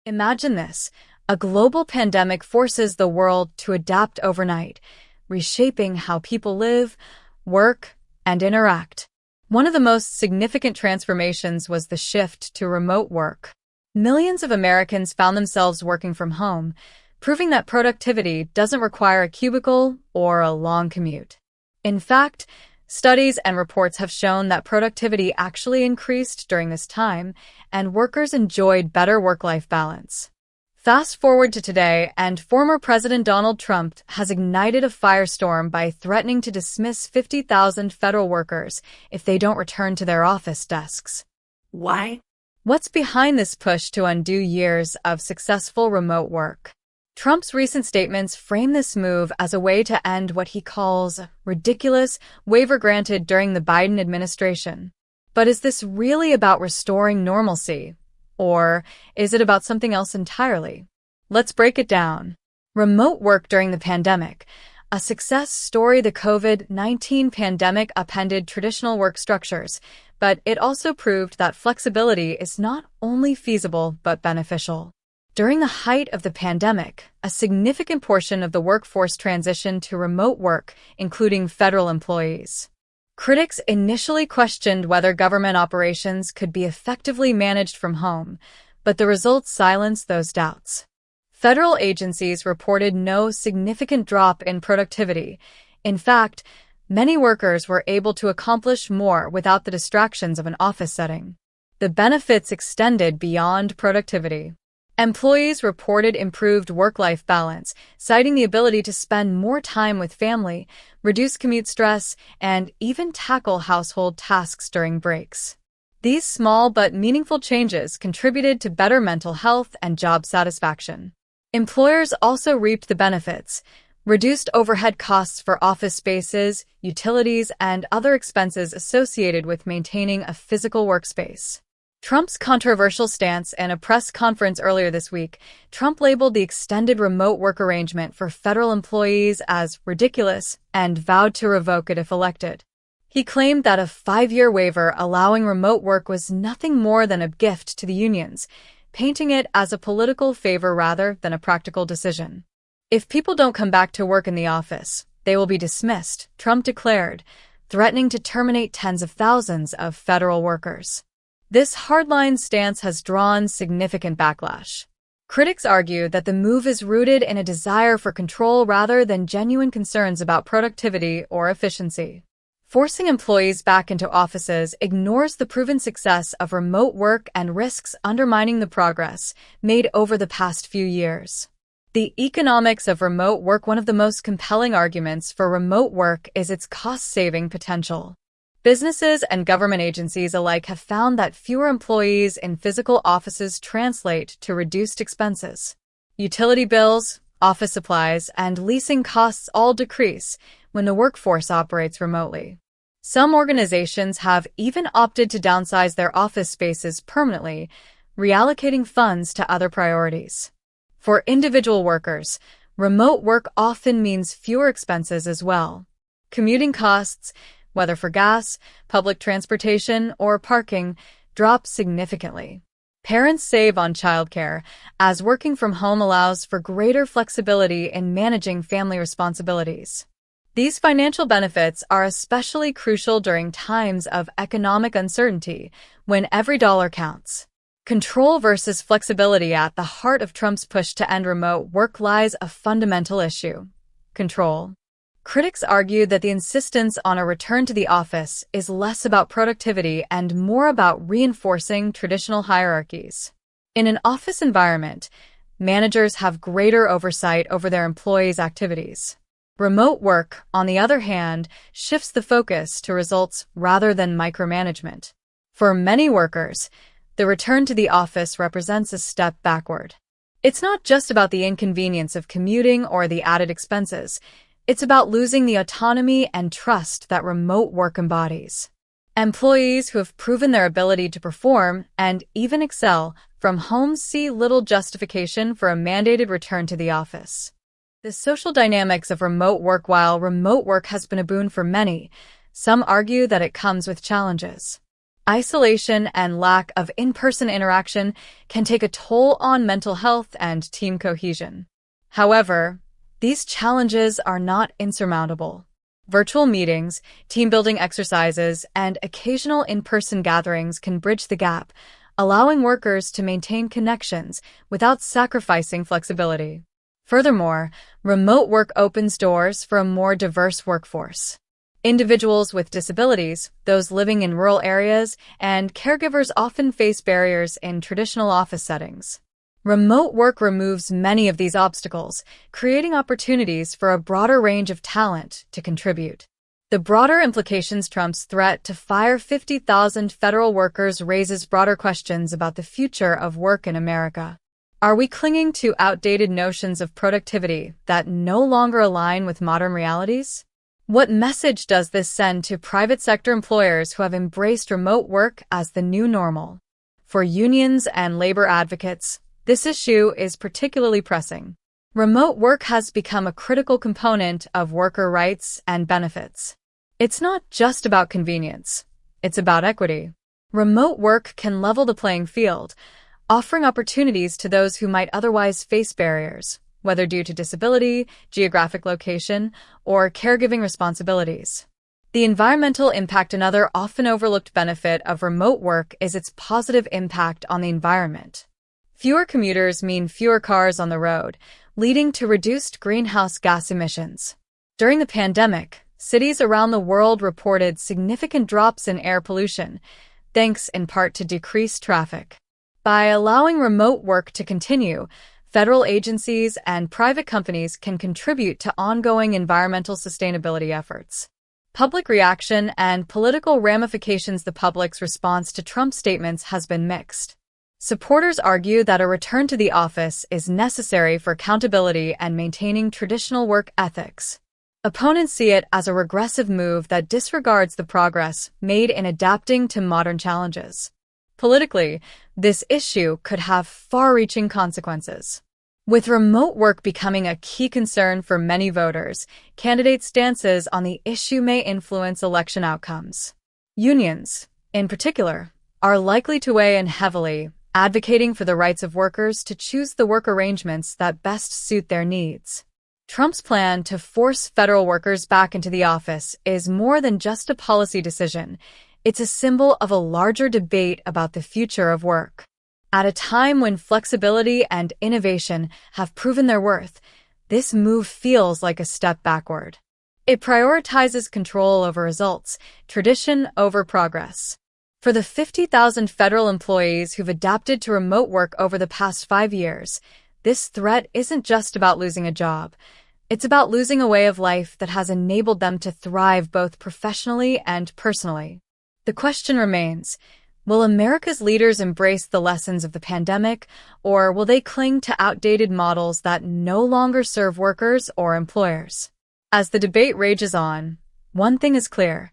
Imagine this. A global pandemic forces the world to adapt overnight, reshaping how people live, work, and interact. One of the most significant transformations was the shift to remote work. Millions of Americans found themselves working from home, proving that productivity doesn't require a cubicle or a long commute. In fact, studies and reports have shown that productivity actually increased during this time, and workers enjoyed better work-life balance. Fast forward to today, and former President Donald Trump has ignited a firestorm by threatening to dismiss 50,000 federal workers if they don't return to their office desks. Why? What's behind this push to undo years of successful remote work? Trump's recent statements frame this move as a way to end what he calls ridiculous waiver granted during the Biden administration. But is this really about restoring normalcy? Or is it about something else entirely? Let's break it down. Remote work during the pandemic. A success story. The COVID-19 pandemic upended traditional work structures, but it also proved that flexibility is not only feasible but beneficial. During the height of the pandemic, a significant portion of the workforce transitioned to remote work, including federal employees. Critics initially questioned whether government operations could be effectively managed from home, but the results silenced those doubts. Federal agencies reported no significant drop in productivity. In fact, many workers were able to accomplish more without the distractions of an office setting. The benefits extended beyond productivity. Employees reported improved work-life balance, citing the ability to spend more time with family, reduce commute stress, and even tackle household tasks during breaks. These small but meaningful changes contributed to better mental health and job satisfaction. Employers also reaped the benefits: reduced overhead costs for office spaces, utilities, and other expenses associated with maintaining a physical workspace. Trump's controversial stance in a press conference earlier this week. Trump labeled the extended remote work arrangement for federal employees as ridiculous and vowed to revoke it if elected. He claimed that a 5-year waiver allowing remote work was nothing more than a gift to the unions, painting it as a political favor rather than a practical decision. If people don't come back to work in the office, they will be dismissed, Trump declared, threatening to terminate tens of thousands of federal workers. This hardline stance has drawn significant backlash. Critics argue that the move is rooted in a desire for control rather than genuine concerns about productivity or efficiency. Forcing employees back into offices ignores the proven success of remote work and risks undermining the progress made over the past few years. The economics of remote work. One of the most compelling arguments for remote work is its cost-saving potential. Businesses and government agencies alike have found that fewer employees in physical offices translate to reduced expenses. Utility bills, office supplies, and leasing costs all decrease when the workforce operates remotely. Some organizations have even opted to downsize their office spaces permanently, reallocating funds to other priorities. For individual workers, remote work often means fewer expenses as well. Commuting costs, whether for gas, public transportation, or parking, drop significantly. Parents save on childcare, as working from home allows for greater flexibility in managing family responsibilities. These financial benefits are especially crucial during times of economic uncertainty, when every dollar counts. Control versus flexibility. At the heart of Trump's push to end remote work lies a fundamental issue: control. Critics argue that the insistence on a return to the office is less about productivity and more about reinforcing traditional hierarchies. In an office environment, managers have greater oversight over their employees' activities. Remote work, on the other hand, shifts the focus to results rather than micromanagement. For many workers, the return to the office represents a step backward. It's not just about the inconvenience of commuting or the added expenses. It's about losing the autonomy and trust that remote work embodies. Employees who have proven their ability to perform and even excel from home see little justification for a mandated return to the office. The social dynamics of remote work. While remote work has been a boon for many, some argue that it comes with challenges. Isolation and lack of in-person interaction can take a toll on mental health and team cohesion. However, these challenges are not insurmountable. Virtual meetings, team-building exercises, and occasional in-person gatherings can bridge the gap, allowing workers to maintain connections without sacrificing flexibility. Furthermore, remote work opens doors for a more diverse workforce. Individuals with disabilities, those living in rural areas, and caregivers often face barriers in traditional office settings. Remote work removes many of these obstacles, creating opportunities for a broader range of talent to contribute. The broader implications Trump's threat to fire 50,000 federal workers raises broader questions about the future of work in America. Are we clinging to outdated notions of productivity that no longer align with modern realities? What message does this send to private sector employers who have embraced remote work as the new normal? For unions and labor advocates, this issue is particularly pressing. Remote work has become a critical component of worker rights and benefits. It's not just about convenience, it's about equity. Remote work can level the playing field, offering opportunities to those who might otherwise face barriers, whether due to disability, geographic location, or caregiving responsibilities. The environmental impact, another often overlooked benefit of remote work, is its positive impact on the environment. Fewer commuters mean fewer cars on the road, leading to reduced greenhouse gas emissions. During the pandemic, cities around the world reported significant drops in air pollution, thanks in part to decreased traffic. By allowing remote work to continue, federal agencies and private companies can contribute to ongoing environmental sustainability efforts. Public reaction and political ramifications. The public's response to Trump's statements has been mixed. Supporters argue that a return to the office is necessary for accountability and maintaining traditional work ethics. Opponents see it as a regressive move that disregards the progress made in adapting to modern challenges. Politically, this issue could have far-reaching consequences. With remote work becoming a key concern for many voters, candidates' stances on the issue may influence election outcomes. Unions, in particular, are likely to weigh in heavily, advocating for the rights of workers to choose the work arrangements that best suit their needs. Trump's plan to force federal workers back into the office is more than just a policy decision. It's a symbol of a larger debate about the future of work. At a time when flexibility and innovation have proven their worth, this move feels like a step backward. It prioritizes control over results, tradition over progress. For the 50,000 federal employees who've adapted to remote work over the past 5 years, this threat isn't just about losing a job. It's about losing a way of life that has enabled them to thrive both professionally and personally. The question remains, will America's leaders embrace the lessons of the pandemic, or will they cling to outdated models that no longer serve workers or employers? As the debate rages on, one thing is clear: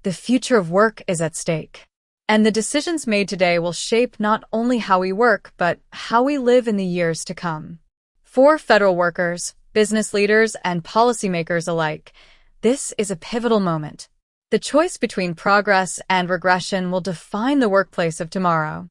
the future of work is at stake. And the decisions made today will shape not only how we work, but how we live in the years to come. For federal workers, business leaders, and policymakers alike, this is a pivotal moment. The choice between progress and regression will define the workplace of tomorrow.